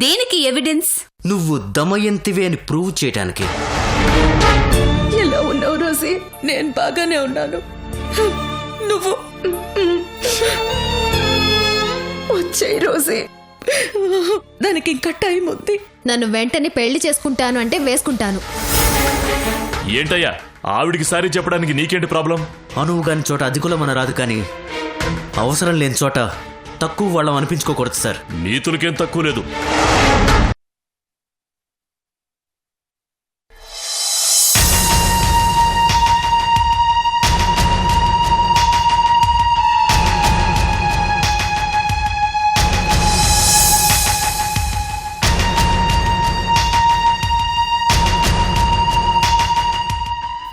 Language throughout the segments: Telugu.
దేనికి ఎవిడెన్స్? నువ్వు దమయంతివే అని ప్రూవ్ చేయడానికి. ఎలా ఉన్నావు రోజీ? నేను బాగానే ఉన్నాను. నువ్వు వచ్చేయి రోజీ, దానికి ఇంకా టైం ఉంది. నన్ను వెంటనే పెళ్లి చేసుకుంటాను అంటే వేసుకుంటాను. ఏంటయ్యా ఆవిడికి సారీ చెప్పడానికి నీకేంటి ప్రాబ్లం? అనువు కాని చోట అధికులం మన రాదు, కానీ అవసరం లేని చోట తక్కువ వాళ్ళం అనిపించుకోకూడదు సార్. నీతులకేం తక్కువ లేదు.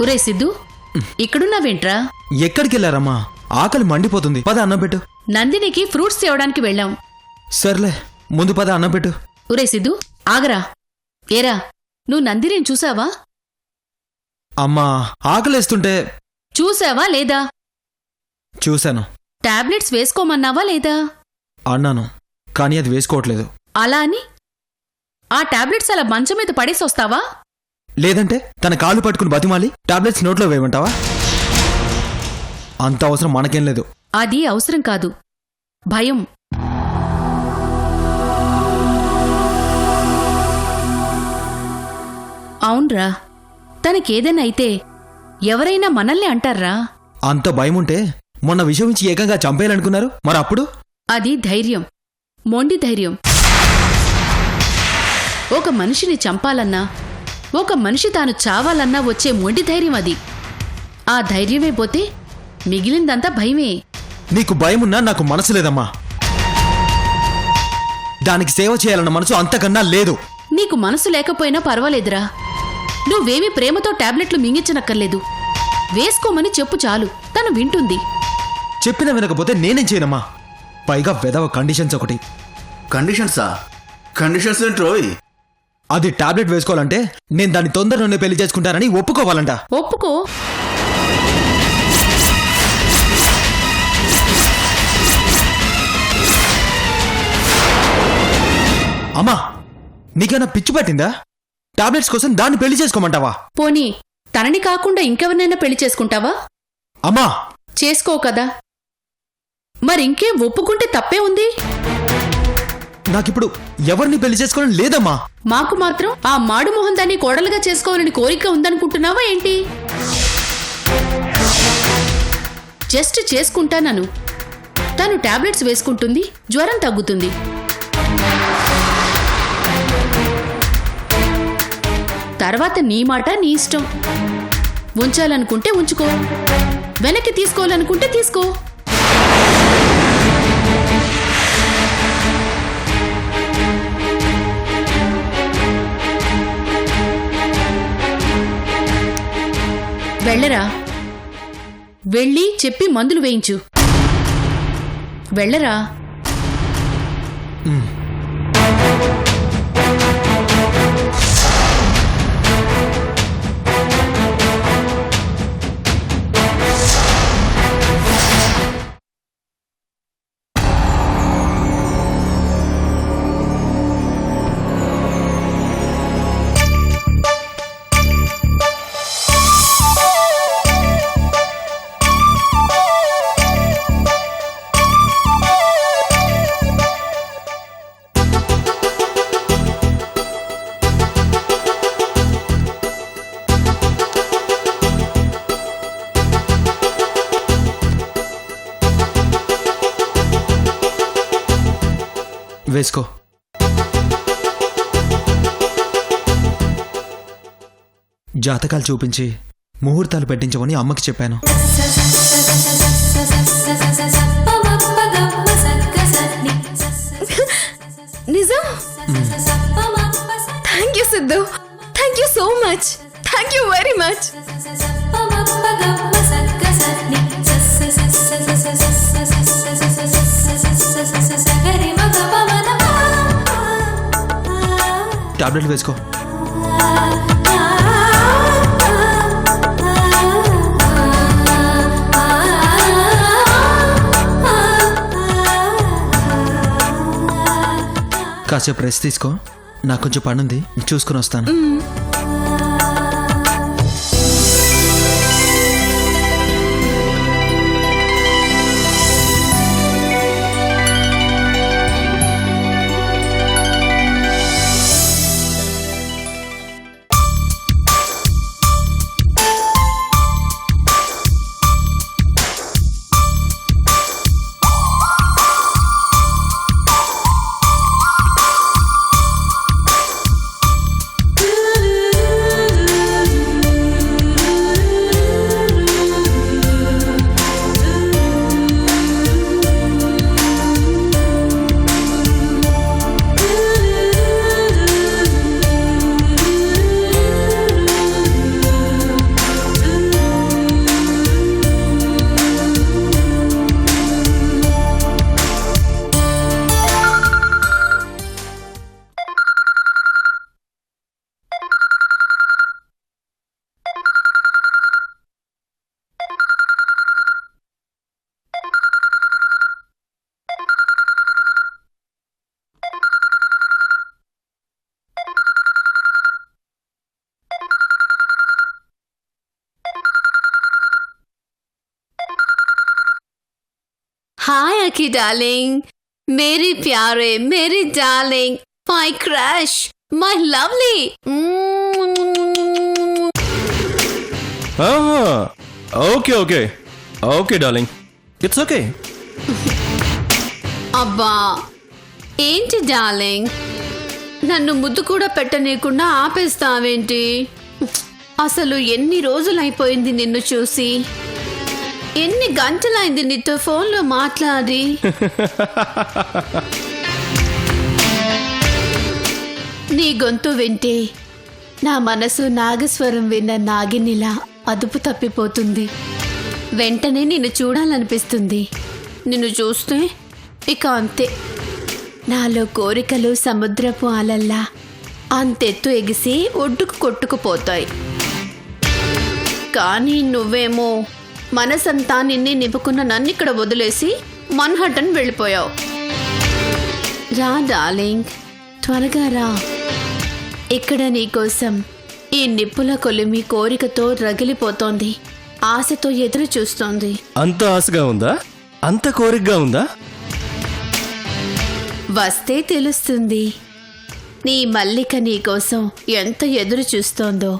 ఒరే సిద్ధు, ఇక్కడున్నావేంట్రా? ఎక్కడికి వెళ్ళారమ్మా? ఆకలి మండిపోతుంది. పద అన్నం పెట్టు. నందినికి ఫ్రూట్స్ తేవడానికి వెళ్ళాం. సర్లే, ముందు పద అన్నం పెట్టు. ఒరే సిద్ధు, ఆగరా. ఏరా, నువ్వు నందినిని చూసావా? అమ్మా, ఆకలేస్తుంటే. చూసావా లేదా? చూశాను. టాబ్లెట్స్ వేసుకోమన్నావా లేదా? అన్నాను, కానీ అది వేసుకోవట్లేదు. అలా అని ఆ టాబ్లెట్స్ అలా మంచం మీద పడేసొస్తావా? లేదంటే తన కాలు పట్టుకుని బతిమాలి టాబ్లెట్స్ నోట్లో వేయమంటావా? అంత అవసరం మనకేం లేదు. అది అవసరం కాదు, భయం. అవునరా, తనకేదైనా అయితే ఎవరైనా మనల్ని అంటారా? అంత భయముంటే మొన్న విషయం ఇచ్చి ఏకంగా చంపేయాలనుకున్నారు, మరి అప్పుడు? అది ధైర్యం, మొండి ధైర్యం. ఒక మనిషిని చంపాలన్నా, ఒక మనిషి తాను చావాలన్నా వచ్చే మొండి ధైర్యం అది. ఆ ధైర్యమే పోతే మిగిలిందంతా భయమే. నీకు భయమున్నా నాకు మనసు లేదమ్మా. దానికి సేవ చేయాలన్న మనసు అంతకన్నా లేదు. నీకు మనసు లేకపోయినా పర్వాలేదురా. నువ్వేమీ ప్రేమతో టాబ్లెట్లు మింగించనక్కర్లేదు. వేసుకోమని చెప్పు చాలు, తను వింటుంది. చెప్పినా వినకపోతే నేనేం చేయనమ్మా? పైగా వెదవ కండిషన్స్ ఒకటి. కండిషన్సా? కండిషన్స్ ఏంట్రోయ్? అది టాబ్లెట్ వేసుకోవాలంటే నేను దాన్ని తొందరలోనే పెళ్లి చేసుకుంటానని ఒప్పుకోవాలంట. ఒప్పుకో. అమ్మా, నీకేనా పిచ్చి పట్టిందా? టాబ్లెట్స్ కోసం దాన్ని పెళ్లి చేసుకోమంటావా? పోనీ తనని కాకుండా ఇంకెవరినైనా పెళ్లి చేసుకుంటావా? అమ్మా, చేసుకో కదా. మరింకేం, ఒప్పుకుంటే తప్పే ఉంది. నాకిప్పుడు ఎవరిని పెళ్లి చేసుకోవడం లేదమ్మా. మాకు మాత్రం ఆ మాడు మొహం దాన్ని కోడలుగా చేసుకోవాలని కోరిక ఉందనుకుంటున్నావా ఏంటి? జస్ట్ చేసుకుంటానను. తను టాబ్లెట్స్ వేసుకుంటుంది, జ్వరం తగ్గుతుంది. తర్వాత నీ మాట నీ ఇష్టం. ఉంచాలనుకుంటే ఉంచుకో, వెనక్కి తీసుకోవాలనుకుంటే తీసుకో. వెళ్ళరా, వెళ్ళి చెప్పి మందులు వేయించు. వెళ్ళరా. వేసుకో. జాతకాలు చూపించి ముహూర్తాలు పెట్టించమని అమ్మకి చెప్పాను. నిజం? Thank you Siddhu, thank you so much, thank you very much. Tablet వేసుకో. కాసేపు రెస్ట్ తీసుకో, నాకు కొంచెం పని ఉంది, చూసుకుని వస్తాను. हाय अकी डार्लिंग, मेरी प्यारे, मेरी darling, my crush, my lovely. Okay okay okay darling, it's okay. అబ్బా ఏంటి డార్లింగ్, నన్ను ముద్దు కూడా పెట్టనీయకుండా ఆపేస్తావేంటి? అసలు ఎన్ని రోజులైపోయింది నిన్ను చూసి, ఎన్ని గంటలైంది నీతో ఫోన్లో మాట్లాడి. నీ గొంతు వింటే నా మనసు నాగస్వరం విన్న నాగినిలా అదుపు తప్పిపోతుంది. వెంటనే నిన్ను చూడాలనిపిస్తుంది. నిన్ను చూస్తే ఇక అంతే, నాలో కోరికలు సముద్రపు అలల్లా అంతెత్తు ఎగిసి ఒడ్డుకు కొట్టుకుపోతాయి. కానీ నువ్వేమో మనసంతా నిన్నే నింపుకున్న నన్నిక్కడ వదిలేసి మన్హటన్ వెళ్ళిపోయావు. రా డార్లింగ్, త్వరగా రా. ఇక్కడ నీకోసం ఈ నిప్పుల కొలిమి కోరికతో రగిలిపోతోంది, ఆశతో ఎదురు చూస్తోంది. అంత ఆశగా ఉందా? అంత కోరికగా ఉందా? వస్తే తెలుస్తుంది. నీ మల్లిక నీకోసం ఎంత ఎదురు చూస్తోందో.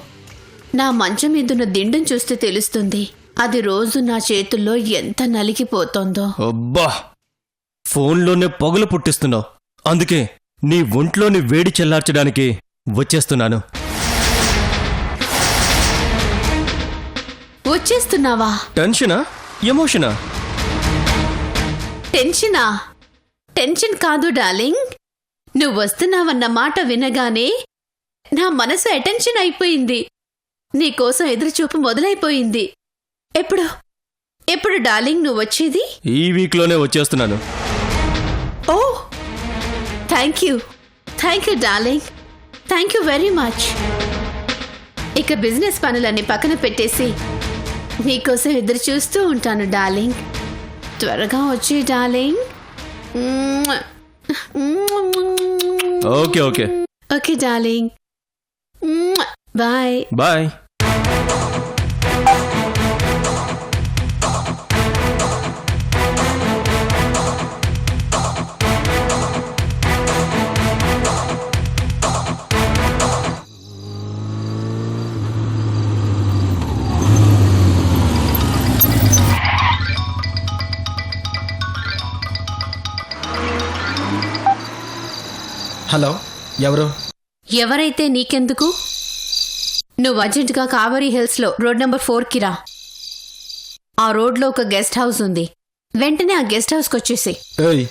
నా మంచం మీదున్న దిండును చూస్తే తెలుస్తుంది. అది రోజు నా చేతుల్లో ఎంత నలిగిపోతోందో. అబ్బా, ఫోన్లోనే పొగలు పుట్టిస్తున్నావు. అందుకే నీ ఒంట్లోని వేడి చల్లార్చడానికి వచ్చేస్తున్నాను. వచ్చేస్తున్నావా? టెన్షనా, ఎమోషనా? టెన్షనా? టెన్షన్ కాదు డార్లింగ్, నువ్వు వస్తున్నావన్న మాట వినగానే నా మనసు అటెన్షన్ అయిపోయింది. నీకోసం ఎదురుచూపు మొదలైపోయింది. ఎప్పుడు డార్లింగ్ నువ్వు వచ్చేది? ఈ వీక్లోనే వచ్చేస్తున్నాను. Oh, thank you darling, thank you very much. ఇక బిజినెస్ పనులన్నీ పక్కన పెట్టేసి నీకోసం ఎదురు చూస్తూ ఉంటాను డార్లింగ్. త్వరగా వచ్చి darling. Okay okay okay darling, bye bye. Hello, ఎవరు? ఎవరైతే నీకెందుకు? నువ్వు అర్జెంటుగా కావేరీ హిల్స్లో రోడ్ నెంబర్ 4కి రా. ఆ రోడ్లో ఒక గెస్ట్ హౌస్ ఉంది. వెంటనే ఆ గెస్ట్ హౌస్కి వచ్చేసి. ఏయ్,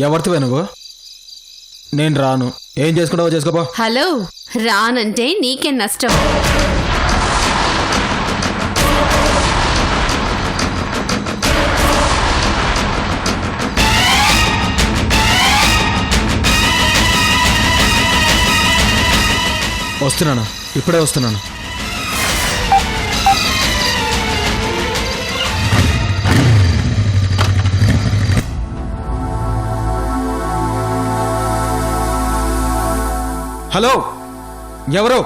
ఎవరితో నువ్వు? నేను రాను. ఏం చేసుకుంటావో చేసుకోపో. హలో, రానంటే నీకే నష్టం. వస్తున్నాను, ఇప్పుడే వస్తున్నాను. హలో, ఎవరు?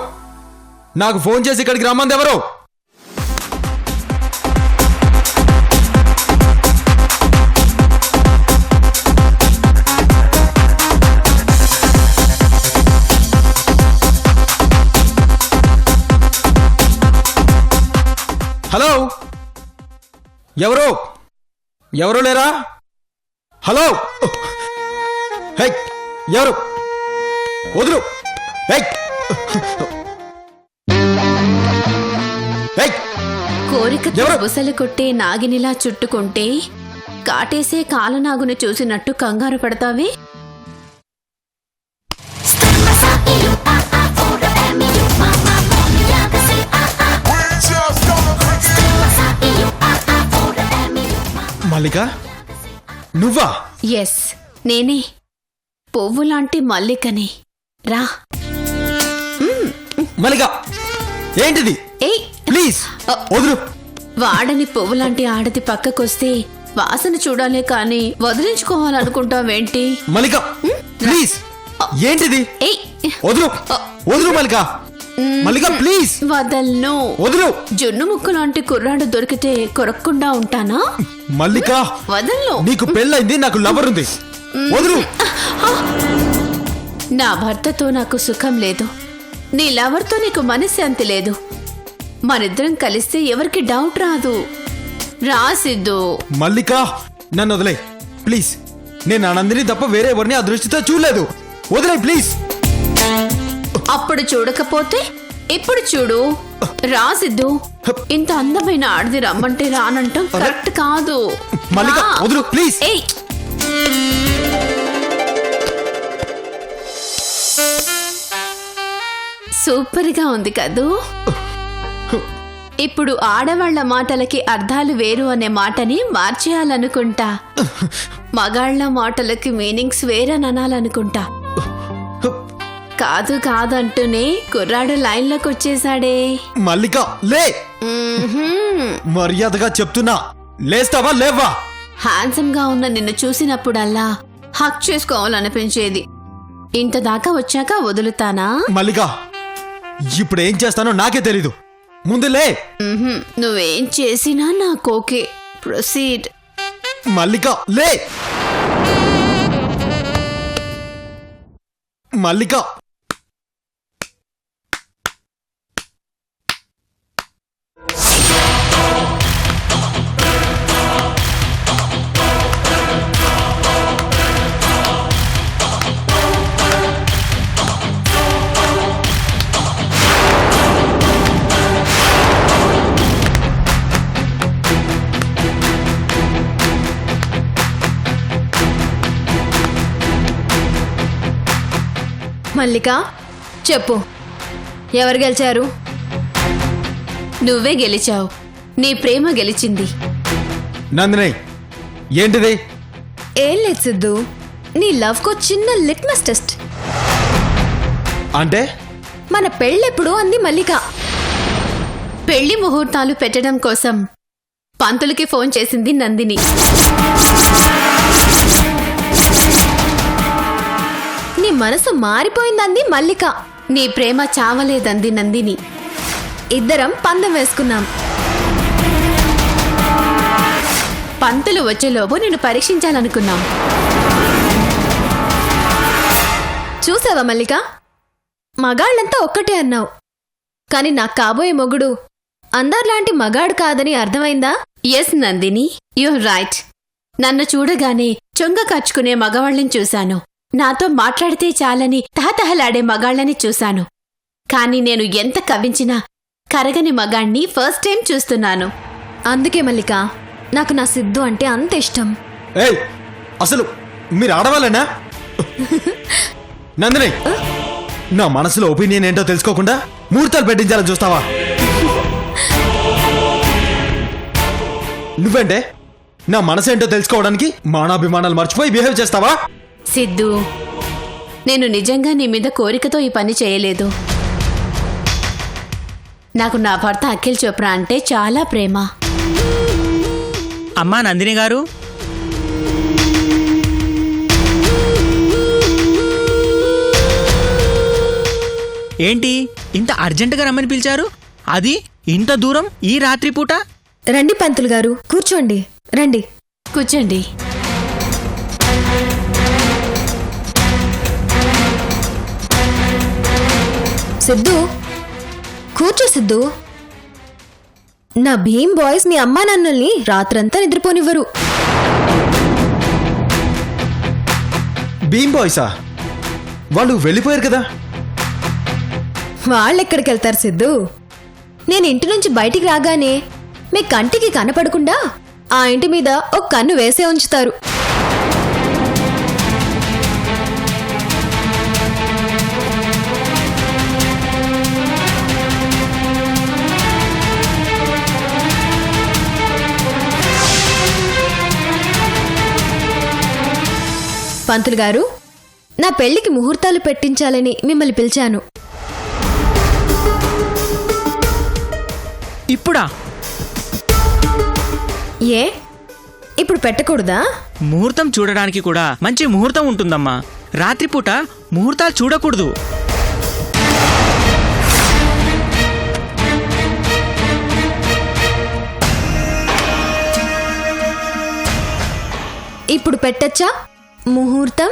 నాకు ఫోన్ చేసి ఇక్కడికి రమ్మంది ఎవరు? హలో, ఎవరు? ఎవరు లేరా? హలో, హే, ఎవరు? వదులు. హే, హే, కోరికతో ఎవరు? బుసలు కొట్టే నాగినిలా చుట్టుకుంటే కాటేసే కాలనాగుని చూసినట్టు కంగారు పడతావే. మల్లిక, నువ్వా? ఎస్, నేనే పువ్వులాంటి మల్లికని. రా. మల్లిక, ఏంటిది? ఏయ్, ప్లీజ్ వదులు. వాడని పువ్వులాంటి ఆడది పక్కకొస్తే వాసన చూడాలే కాని వదిలించుకోవాలనుకుంటావేంటి? మల్లిక, ప్లీజ్, ఏంటిది? ఏయ్, వదులు, వదులు మల్లిక. మల్లిక, ప్లీజ్ వదల్ను. వదులు. జున్ను ముక్కు లాంటి కుర్రాడు దొరికితే కొరక్కుండా ఉంటానా? మల్లిక, వదల్ను. నీకు పెళ్ళైంది, నాకు లవర్ ఉంది. వదులు. నా భర్తతో నాకు సుఖం లేదు, నీ లవర్తో నీకు మనశ్శాంతి లేదు. మనిద్దరం కలిస్తే ఎవరికి డౌట్ రాదు. రా సిద్ధు. మల్లిక, నన్ను వదిలే ప్లీజ్. నేను ఆనందిని తప్ప వేరే ఎవరిని ఆ దృష్టితో చూడలేదు. వదిలే ప్లీజ్. అప్పుడు చూడకపోతే ఇప్పుడు చూడు. రా సిద్ధు. ఇంత అందమైన ఆడది రమ్మంటే రానంటాం కరెక్ట్ కాదు. మల్లిక, రా. వదులు ప్లీజ్. ఏయ్, సూపర్ గా ఉంది కదూ. ఇప్పుడు ఆడవాళ్ల మాటలకి అర్థాలు వేరు అనే మాటని మార్చేయాలనుకుంటా. మగాళ్ల మాటలకి మీనింగ్స్ వేరననాలనుకుంటా. కాదు కాదంటూనే కుర్రాడు లైన్లోకి వచ్చేసాడే. మల్లిక, లే. మర్యాదగా చెప్తున్నా, లేస్తావా లేవా? హ్యాండ్సమ్ గా ఉన్న నిన్ను చూసినప్పుడల్లా హక్ చేసుకోవాలనిపించేది. ఇంత దాకా వచ్చాక వదులుతానా? మల్లిక, ఇప్పుడు ఏం చేస్తానో నాకే తెలీదు. ముందు లే. నువ్వేం చేసినా నాకు ఓకే. ప్రొసీడ్. మల్లిక, లే. మల్లిక, మల్లిక, చెప్పు, ఎవరు గెలిచారు? నువ్వే గెలిచావు. నీ ప్రేమ గెలిచింది. నందిని, ఏంటిది? ఏం లేదు సిద్ధు, నీ లవ్ కో చిన్న లిట్మస్ టెస్ట్. అంటే మన పెళ్ళెప్పుడు అంది మల్లిక. పెళ్లి ముహూర్తాలు పెట్టడం కోసం పంతులకి ఫోన్ చేసింది నందిని. నీ మనసు మారిపోయిందంది మల్లిక. నీ ప్రేమ చావలేదంది నందిని. ఇద్దరం పందెం వేసుకున్నాం. పంతులు వచ్చేలోపు నేను పరీక్షించాలనుకున్నాం. చూసావా మల్లిక, మగాళ్ళంతా ఒక్కటే అన్నావు, కానీ నాకు కాబోయే మొగుడు అందర్లాంటి మగాడు కాదని అర్థమైందా? Yes Nandini, you're right. నన్ను చూడగానే చొంగ కచ్చుకునే మగవాళ్ళని చూశాను. నాతో మాట్లాడితే చాలని తహతహలాడే మగాళ్ళని చూశాను. కాని నేను ఎంత కవించినా కరగని మగాణ్ణి ఫస్ట్ టైం చూస్తున్నాను. అందుకే మల్లిక, నాకు నా సిద్ధు అంటే అంత ఇష్టం. ఏయ్, అసలు మీరు ఆడవాళ్ళనా? నందిని, నా మనసులో ఒపీనియన్ ఏంటో తెలుసుకోకుండా ముహూర్తాలు పెట్టించాలని చూస్తావా? నువ్వేంటే నా మనసు ఏంటో తెలుసుకోవడానికి మానాభిమానాలు మర్చిపోయి బిహేవ్ చేస్తావా? సిద్ధు, నేను నిజంగా నీ మీద కోరికతో ఈ పని చేయలేదు. నాకు నా భర్త అఖిల్ చోప్రా అంటే చాలా ప్రేమ. అమ్మా నందిని గారు, ఏంటి ఇంత అర్జెంటుగా రమ్మని పిలిచారు? అది ఇంత దూరం ఈ రాత్రిపూట? రండి పంతులు గారు, కూర్చోండి. రండి. కూర్చోండి. సిద్ధు, కూర్చో సిద్ధు. నా భీమ్ బాయ్స్ మీ అమ్మా నాన్నల్ని రాత్రంతా నిద్రపోనివ్వరు. భీమ్ బాయ్సా? వాళ్ళు వెళ్ళిపోయారు కదా. వాళ్ళెక్కడికి వెళ్తారు సిద్ధు? నేను ఇంటి నుంచి బయటికి రాగానే మీ కంటికి కనపడకుండా ఆ ఇంటి మీద ఒక కన్ను వేసే ఉంచుతారు. పంతులు గారు, నా పెళ్లికి ముహూర్తాలు పెట్టించాలని మిమ్మల్ని పిలిచాను. ఇప్పుడా? ఏ, ఇప్పుడు పెట్టకూడదా? ముహూర్తం చూడడానికి కూడా మంచి ముహూర్తం ఉంటుందమ్మా. రాత్రిపూట ముహూర్తాలు చూడకూడదు. ఇప్పుడు పెట్టచ్చా ముహూర్తం?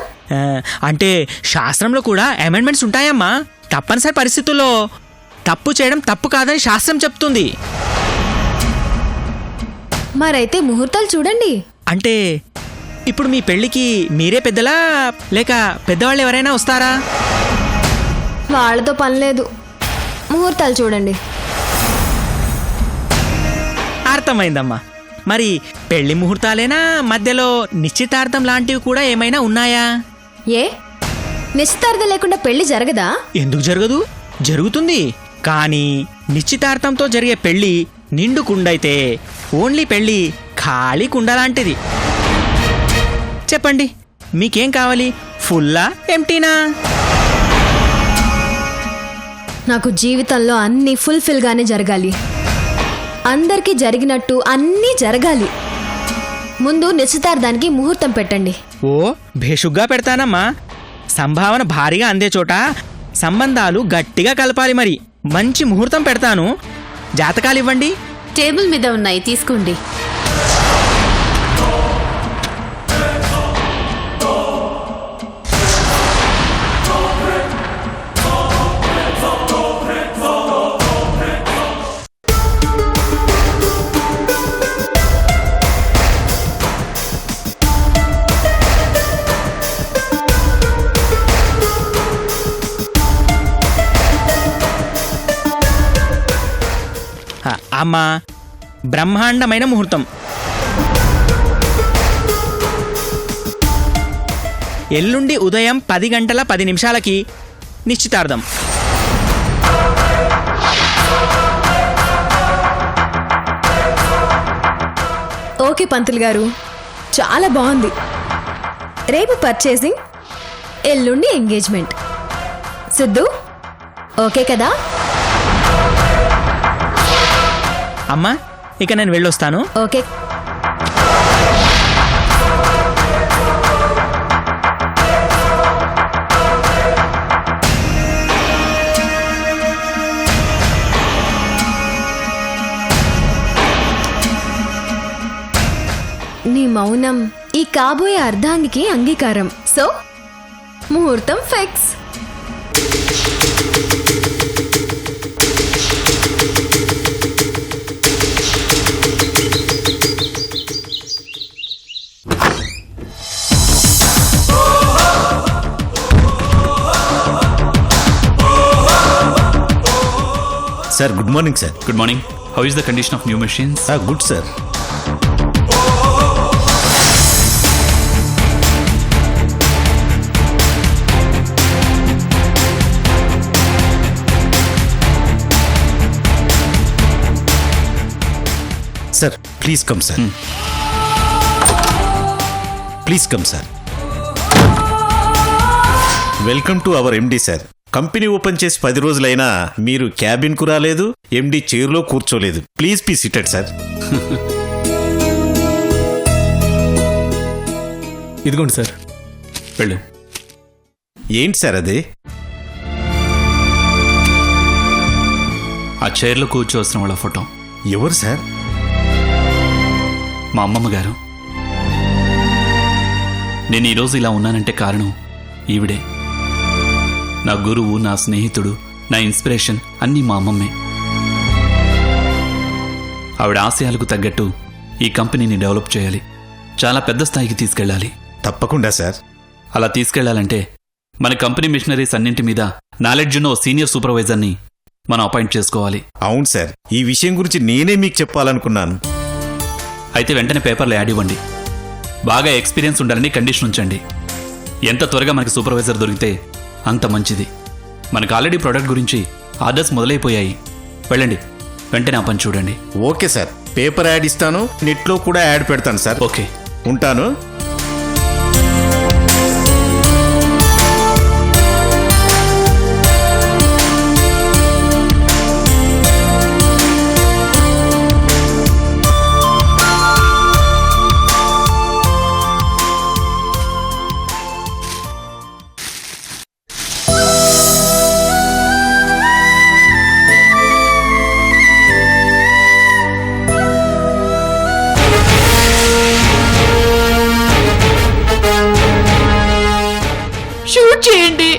అంటే శాస్త్రంలో కూడా అమెండ్మెంట్స్ ఉంటాయమ్మా. తప్పనిసరి పరిస్థితుల్లో తప్పు చేయడం తప్పు కాదని శాస్త్రం చెప్తుంది. మరైతే ముహూర్తాలు చూడండి. అంటే ఇప్పుడు మీ పెళ్ళికి మీరే పెద్దలా లేక పెద్దవాళ్ళు ఎవరైనా వస్తారా? వాళ్ళతో పనిలేదు, ముహూర్తాలు చూడండి. అర్థమైందమ్మా. మరి పెళ్లి ముహూర్తాలేనా, మధ్యలో నిశ్చితార్థం లాంటివి కూడా ఏమైనా ఉన్నాయా? ఏ, నిశ్చితార్థం లేకుండా పెళ్లి జరగదా? ఎందుకు జరగదు? జరుగుతుంది. కానీ నిశ్చితార్థంతో జరిగే పెళ్లి నిండు కుండైతే ఓన్లీ పెళ్లి ఖాళీ కుండ లాంటిది. చెప్పండి, మీకేం కావాలి? ఫుల్లా ఎంటీనా? నాకు జీవితంలో అన్నీ ఫుల్ఫిల్ గానే జరగాలి. అందరికీ జరిగినట్టు అన్నీ జరగాలి. ముందు నిశ్చితార్థానికి ముహూర్తం పెట్టండి. ఓ, భేషుగ్గా పెడతానమ్మా. సంభావన భారీగా అందే చోట సంబంధాలు గట్టిగా కలపాలి. మరి మంచి ముహూర్తం పెడతాను. జాతకాలు ఇవ్వండి. టేబుల్ మీద ఉన్నాయి, తీసుకోండి. అమ్మా, బ్రహ్మాండమైన ముహూర్తం. ఎల్లుండి ఉదయం 10 గంటల 10 నిమిషాలకి నిశ్చితార్థం. ఓకే పంతులు గారు, చాలా బాగుంది. రేపు పర్చేసింగ్, ఎల్లుండి ఎంగేజ్మెంట్. సిద్ధు, ఓకే కదా? అమ్మా, ఇక నేను వెళ్ళొస్తాను. ఓకే. నీ మౌనం ఈ కాబోయే అర్ధాంగికి అంగీకారం. సో ముహూర్తం fix. Sir, good morning, sir. Good morning. How is the condition of new machines? Good, sir. Sir, please come, sir. Please come, sir. Welcome to our MD, sir. Company open చేసి 10 రోజులైనా మీరు క్యాబిన్ కు రాలేదు, ఎండి చైర్లో కూర్చోలేదు. Please be seated, sir. ఇదిగోండి సార్. వెళ్ళు. ఏంటి సార్ అది? ఆ చైర్లో కూర్చోవలసిన వాళ్ళ ఫోటో. ఎవరు సార్? మా అమ్మమ్మ గారు. నేను ఈరోజు ఇలా ఉన్నానంటే కారణం ఈవిడే. నా గురువు, నా స్నేహితుడు, నా ఇన్స్పిరేషన్ అన్నీ మా అమ్మమ్మే. ఆవిడ ఆశయాలకు తగ్గట్టు ఈ కంపెనీని డెవలప్ చేయాలి, చాలా పెద్ద స్థాయికి తీసుకెళ్ళాలి. తప్పకుండా సార్. అలా తీసుకెళ్లాలంటే మన కంపెనీ మిషనరీస్ అన్నింటి మీద నాలెడ్జ్ ఉన్న ఓ సీనియర్ సూపర్వైజర్ని మనం అపాయింట్ చేసుకోవాలి. అవును సార్, ఈ విషయం గురించి నేనే మీకు చెప్పాలనుకున్నాను. అయితే వెంటనే పేపర్లో యాడ్ ఇవ్వండి. బాగా ఎక్స్పీరియన్స్ ఉండాలని కండిషన్ ఉంచండి. ఎంత త్వరగా మనకి సూపర్వైజర్ దొరికితే అంత మంచిది. మనకు ఆల్రెడీ ప్రోడక్ట్ గురించి ఆర్డర్స్ మొదలైపోయాయి. వెళ్ళండి, వెంటనే ఆ పని చూడండి. ఓకే సార్, పేపర్ యాడ్ ఇస్తాను, నెట్లో కూడా యాడ్ పెడతాను సార్. ఓకే, ఉంటాను. షూట్ చేయండి.